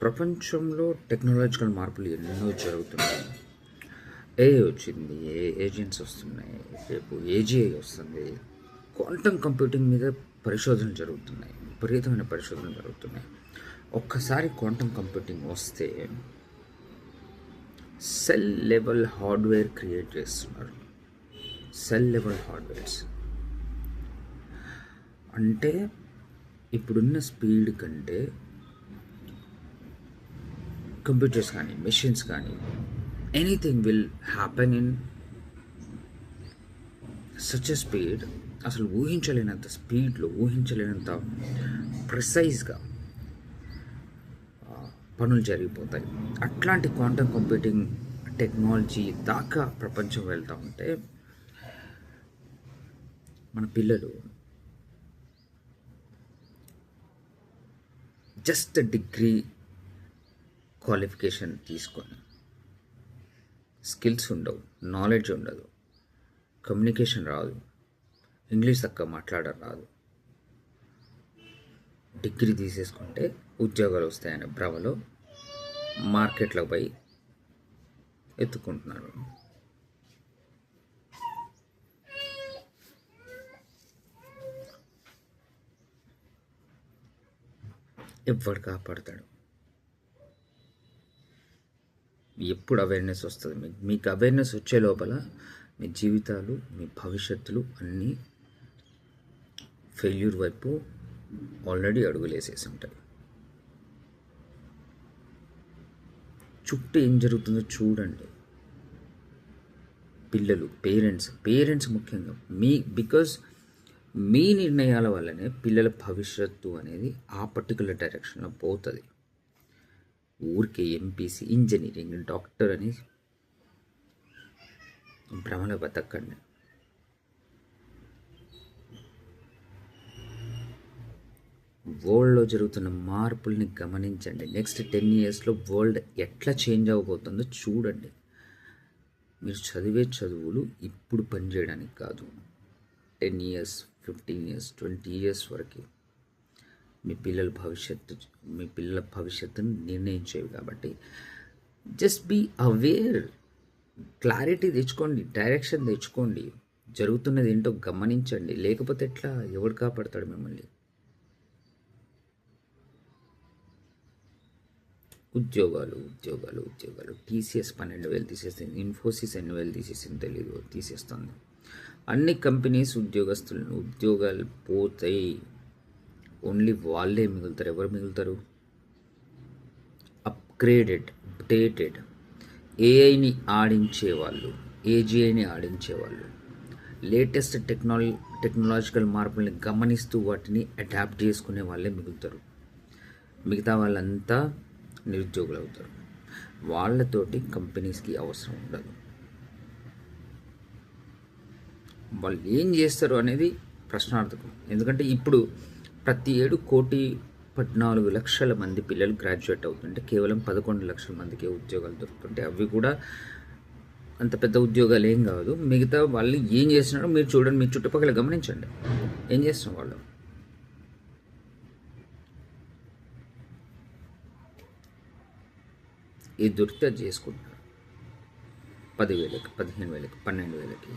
ప్రపంచంలో టెక్నాలజికల్ మార్పులు ఎన్నో జరుగుతున్నాయి. ఏఐ వచ్చింది, ఏజెంట్స్ వస్తున్నాయి, రేపు ఏజీఐ వస్తుంది. క్వాంటమ్ కంప్యూటింగ్ మీద పరిశోధనలు జరుగుతున్నాయి, విపరీతమైన పరిశోధనలు జరుగుతున్నాయి. ఒక్కసారి క్వాంటమ్ కంప్యూటింగ్ వస్తే సెల్ లెవెల్ హార్డ్వేర్ క్రియేట్ చేస్తున్నారు. సెల్ లెవెల్ హార్డ్వేర్స్ అంటే ఇప్పుడున్న స్పీడ్ కంటే కంప్యూటర్స్ కానీ మెషిన్స్ కానీ anything will happen in such a speed. అసలు ఊహించలేనంత స్పీడ్లో, ఊహించలేనంత ప్రిసైజ్గా పనులు జరిగిపోతాయి. అట్లాంటి క్వాంటమ్ కంప్యూటింగ్ టెక్నాలజీ దాకా ప్రపంచం వెళ్తూ ఉంటే మన పిల్లలు జస్ట్ డిగ్రీ క్వాలిఫికేషన్ తీసుకొని స్కిల్స్ ఉండవు, నాలెడ్జ్ ఉండదు, కమ్యూనికేషన్ రాదు, ఇంగ్లీష్ తక్కువ మాట్లాడడం రాదు, డిగ్రీ తీసేసుకుంటే ఉద్యోగాలు వస్తాయనే భ్రమలో మార్కెట్లో పోయి ఎత్తుకుంటున్నారు. ఎవడు కాపాడతాడు? ఎప్పుడు అవేర్నెస్ వస్తుంది? మీకు అవేర్నెస్ వచ్చే లోపల మీ జీవితాలు, మీ భవిష్యత్తులు అన్నీ ఫెయిల్యూర్ వైపు ఆల్రెడీ అడుగులేసేసి ఉంటాయి. చుట్టూ ఏం జరుగుతుందో చూడండి. పిల్లలు, పేరెంట్స్ ముఖ్యంగా బికాజ్ మీ నిర్ణయాల వల్లనే పిల్లల భవిష్యత్తు అనేది ఆ పర్టికులర్ డైరెక్షన్లో పోతుంది. ఊరికే ఎంపీసీ, ఇంజనీరింగ్, డాక్టర్ అని భ్రమల బతకండి. వరల్డ్లో జరుగుతున్న మార్పుల్ని గమనించండి. నెక్స్ట్ 10 yearsలో వరల్డ్ ఎట్లా చేంజ్ అవ్వబోతుందో చూడండి. మీరు చదివే చదువులు ఇప్పుడు పనిచేయడానికి కాదు. 10 years, 15 years, 20 years వరకు మీ పిల్లల భవిష్యత్తును నిర్ణయించేవి. కాబట్టి జస్ట్ బీ అవేర్, క్లారిటీ తెచ్చుకోండి, డైరెక్షన్ తెచ్చుకోండి, జరుగుతున్నది ఏంటో గమనించండి. లేకపోతే ఎట్లా? ఎవడు కాపాడతాడు మిమ్మల్ని? ఉద్యోగాలు టీసీఎస్ 12,000 తీసేస్తుంది, ఇన్ఫోసిస్ 8,000 తీసేసింది, తీసేస్తుంది. అన్ని కంపెనీస్ ఉద్యోగాలు పోతాయి. ఓన్లీ వాళ్ళే మిగులుతారు. ఎవరు మిగులుతారు? అప్గ్రేడెడ్, అప్డేటెడ్ ఏఐని ఆడించేవాళ్ళు, ఏజీఐని ఆడించేవాళ్ళు, లేటెస్ట్ టెక్నాలజికల్ మార్పుల్ని గమనిస్తూ వాటిని అడాప్ట్ చేసుకునే వాళ్ళే మిగులుతారు. మిగతా వాళ్ళంతా నిరుద్యోగులు అవుతారు. వాళ్ళతోటి కంపెనీస్కి అవసరం ఉండదు. వాళ్ళు ఏం చేస్తారు అనేది ప్రశ్నార్థకం. ఎందుకంటే ఇప్పుడు ప్రతి ఏడు 1,14,00,000 మంది పిల్లలు గ్రాడ్యుయేట్ అవుతుంటే కేవలం 11 లక్షల మందికి ఉద్యోగాలు దొరుకుతుంటే అవి కూడా అంత పెద్ద ఉద్యోగాలు ఏం కాదు. మిగతా వాళ్ళు ఏం చేస్తున్నారో మీరు చూడండి, మీ చుట్టుపక్కల గమనించండి. ఏం చేస్తున్నారు వాళ్ళు? ఈ దొరికితే చేసుకుంటున్నారు. 10,000కి, 15,000కి, 12,000కి.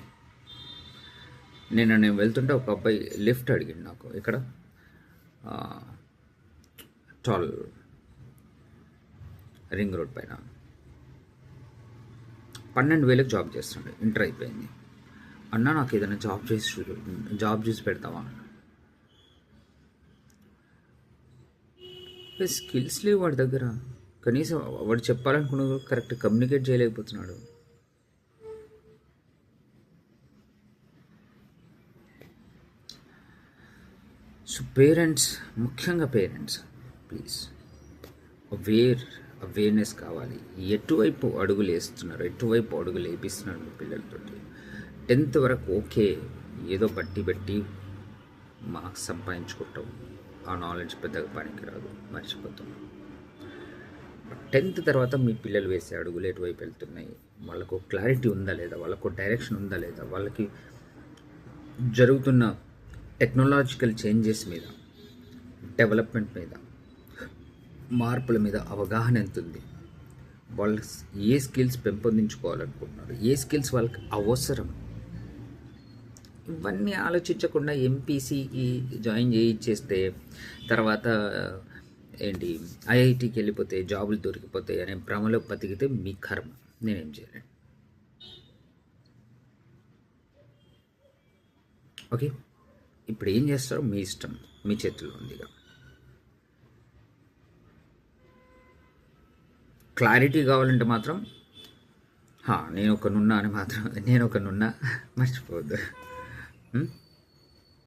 నేను వెళ్తుంటే ఒక అబ్బాయి లిఫ్ట్ అడిగిండు నాకు. ఇక్కడ టాల్ రింగ్ రోడ్ పైన 12,000కి జాబ్ చేస్తుండే, ఇంటర్ అయిపోయింది. అన్నా నాకు ఏదైనా జాబ్ చేసి పెడతావా? స్కిల్స్ లేవు వాడి దగ్గర. కనీసం వాడు చెప్పాలనుకున్న కరెక్ట్ కమ్యూనికేట్ చేయలేకపోతున్నాడు. సో ముఖ్యంగా పేరెంట్స్ ప్లీజ్ అవేర్నెస్ కావాలి. ఎటువైపు అడుగులు వేస్తున్నారు, ఎటువైపు అడుగులు వేపిస్తున్నారు మీ పిల్లలతోటి. 10th వరకు ఓకే, ఏదో బట్టి మార్క్స్ సంపాదించుకుంటాం, ఆ నాలెడ్జ్ పెద్దగా పనికిరాదు, మర్చిపోతాం. 10th తర్వాత మీ పిల్లలు వేసే అడుగులు ఎటువైపు వెళ్తున్నాయి, వాళ్ళకు క్లారిటీ ఉందా లేదా, వాళ్ళకు డైరెక్షన్ ఉందా లేదా, వాళ్ళకి జరుగుతున్న టెక్నాలజికల్ చేంజెస్ మీద, డెవలప్మెంట్ మీద మార్పుల మీద అవగాహన ఎంత ఉంది, వాళ్ళు ఏ స్కిల్స్ పెంపొందించుకోవాలనుకుంటున్నారు, ఏ స్కిల్స్ వాళ్ళకి అవసరం, ఇవన్నీ ఆలోచించకుండా ఎంపీసీకి జాయిన్ చేయించేస్తే తర్వాత ఏంటి ఐఐటికి వెళ్ళిపోతే జాబులు దొరికిపోతాయి అనే భ్రమలో బతికితే మీ కర్మ, నేనేం చేయలేను. ఓకే, ఇప్పుడు ఏం చేస్తారో మీ ఇష్టం, మీ చేతుల్లో ఉంది. క్లారిటీ కావాలంటే మాత్రం నేను ఒక నున్నా అని మాత్రం, నేను ఒక నున్నా మర్చిపోవద్దు.